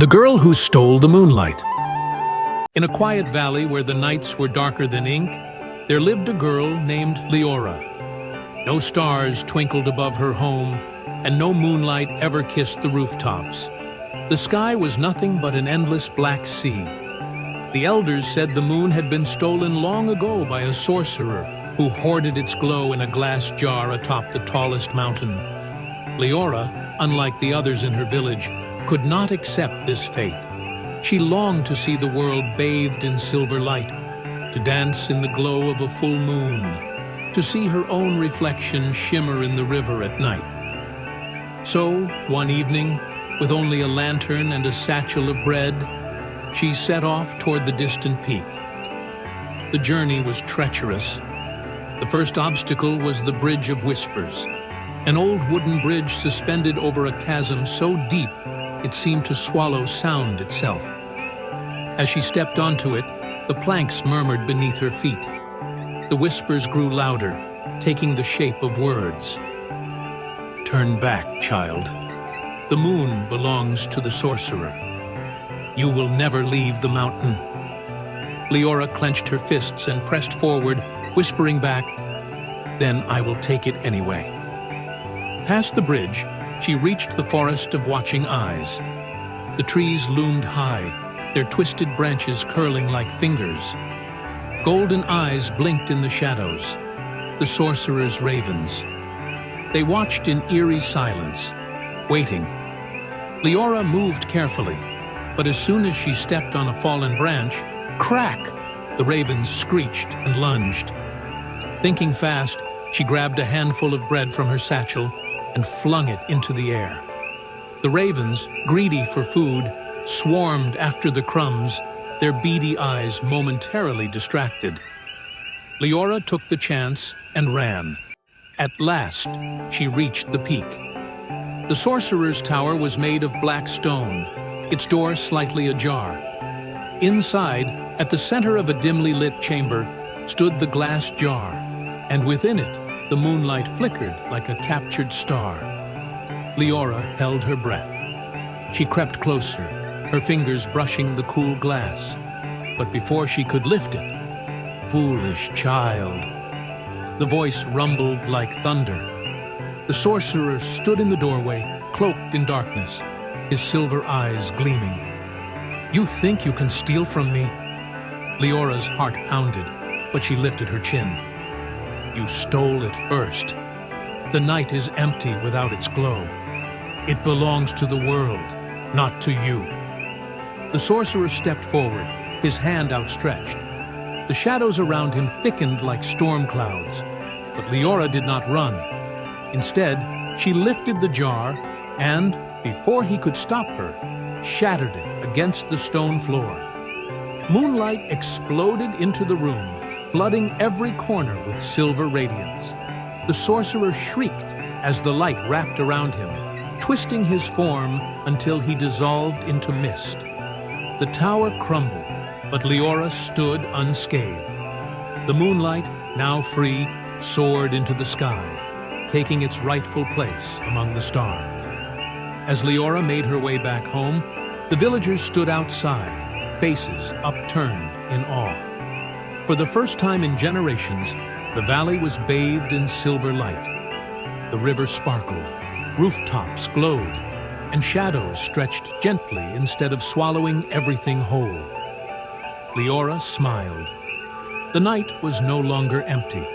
The Girl Who Stole the Moonlight. In a quiet valley where the nights were darker than ink, there lived a girl named Leora. No stars twinkled above her home, and no moonlight ever kissed the rooftops. The sky was nothing but an endless black sea. The elders said the moon had been stolen long ago by a sorcerer who hoarded its glow in a glass jar atop the tallest mountain. Leora, unlike the others in her village, could not accept this fate. She longed to see the world bathed in silver light, to dance in the glow of a full moon, to see her own reflection shimmer in the river at night. So, one evening, with only a lantern and a satchel of bread, she set off toward the distant peak. The journey was treacherous. The first obstacle was the Bridge of Whispers, an old wooden bridge suspended over a chasm so deep it seemed to swallow sound itself. As she stepped onto it, the planks murmured beneath her feet. The whispers grew louder, taking the shape of words. "Turn back, child. The moon belongs to the sorcerer. You will never leave the mountain." Leora clenched her fists and pressed forward, whispering back, "Then I will take it anyway." Past the bridge, she reached the forest of watching eyes. The trees loomed high, their twisted branches curling like fingers. Golden eyes blinked in the shadows, the sorcerer's ravens. They watched in eerie silence, waiting. Leora moved carefully, but as soon as she stepped on a fallen branch, crack! The ravens screeched and lunged. Thinking fast, she grabbed a handful of bread from her satchel and flung it into the air. The ravens, greedy for food, swarmed after the crumbs, their beady eyes momentarily distracted. Leora took the chance and ran. At last, she reached the peak. The sorcerer's tower was made of black stone, its door slightly ajar. Inside, at the center of a dimly lit chamber, stood the glass jar, and within it, the moonlight flickered like a captured star. Leora held her breath. She crept closer, her fingers brushing the cool glass. But before she could lift it, "Foolish child," the voice rumbled like thunder. The sorcerer stood in the doorway, cloaked in darkness, his silver eyes gleaming. "You think you can steal from me?" Leora's heart pounded, but she lifted her chin. "You stole it first. The night is empty without its glow. It belongs to the world, not to you." The sorcerer stepped forward, his hand outstretched. The shadows around him thickened like storm clouds, but Leora did not run. Instead, she lifted the jar and, before he could stop her, shattered it against the stone floor. Moonlight exploded into the room, flooding every corner with silver radiance. The sorcerer shrieked as the light wrapped around him, twisting his form until he dissolved into mist. The tower crumbled, but Leora stood unscathed. The moonlight, now free, soared into the sky, taking its rightful place among the stars. As Leora made her way back home, the villagers stood outside, faces upturned in awe. For the first time in generations, the valley was bathed in silver light. The river sparkled, rooftops glowed, and shadows stretched gently instead of swallowing everything whole. Leora smiled. The night was no longer empty.